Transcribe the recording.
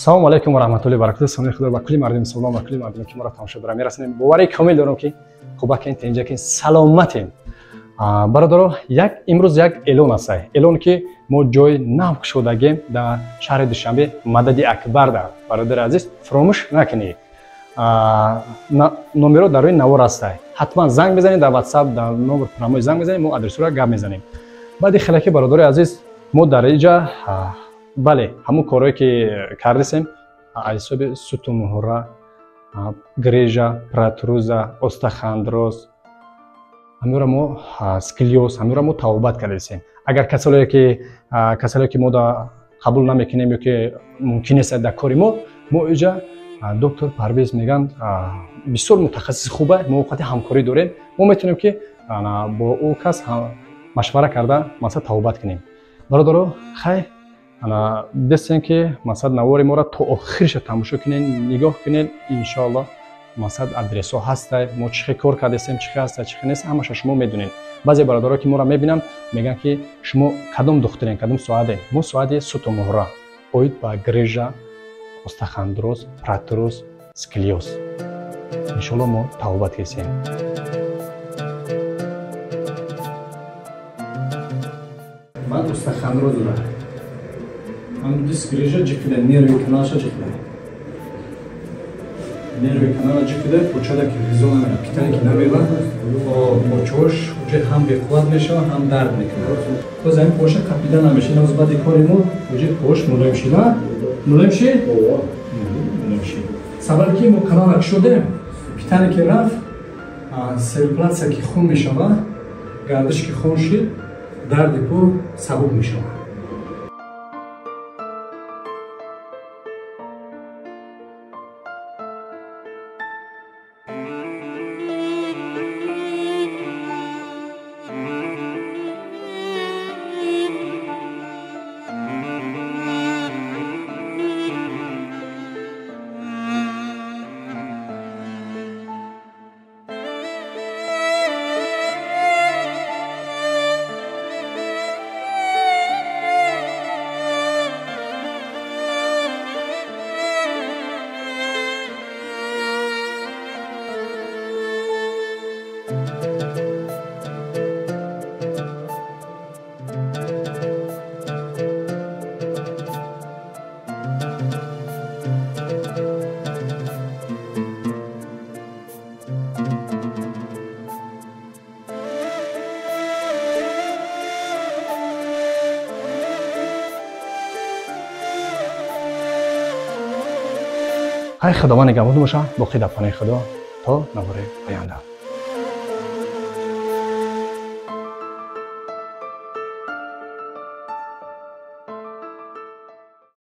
Assalomu alaykum va rahmatullohi va barakatuh. Salom xudo va kulli mardum musulmon va kulli mardum ki mara tomosha dora merasin. Bovari kamil дорам ки хубакин тенҷакин саломатем. Бародаро, имрӯз як эълон аст. Эълон ки мо ҷои нав кушодагем дар шаҳри Душанбе Мадади Акбар да. Бародари азиз, фаромӯш накунед. Номеро дар рӯи навор аст. Ҳатман занг бизанед дар WhatsApp, дар номер прамои занг бизанед, мо адресро гап мезанем. Баъди хелаки бародари азиз, мо дар инҷа бале, ҳамун корое ки кардесем, айсоби суту муҳра, грежа, протруза, остахандроз, ҳамёра мо сколиоз, ҳамёра мо табобат кардесем. Агар касалое ки мо да қабул намекунем ё ки мумкин нест дар кори мо инҷа доктор Парвез меган бисёр мутахассиси хуба, мо вақти ҳамкорӣ дорем, мо метавонем ки бо ӯ кас машвара карда масъад табобат кунем. Бародаро, хайр дестем ки масъад навори моро то охириша тамошо кунед, нигоҳ кунед. Иншоаллоҳ масъад адресо ҳаста, мо чӣ кор кардесем, чӣ ҳаста, чӣ нест, ҳамаша шумо медонед. баъзе бародаро ки моро мебинанд мегӯянд ки шумо кадом духтурен, кадом соате. Мо соати суту муҳра оид ба грежа, остахандроз, протруз, сколиоз. Иншоаллоҳ мо табобат кардем. Ман остахандроз дорам. Ам диск грежа ҷикида, нерви каналша ҷикида. Нерви канала ҷикида, почада ки ғизо намера, питане ки намера, почош уҷа ҳам беқувват мешава, ҳам дард мекунад. То замин поша қапида намеша, навз баъди кори мо уҷа пош мулоим шида, мулоим шид? Мулоим шид. Сабаби ки мо канала кушодем, питане ки рафт, циркулятсия ки хун мешава, гардиш ки хун шид, дарди по сабук мешава. ای خداوند نگهبان باشه، باقی در پناه خدا تا نوبت آینده.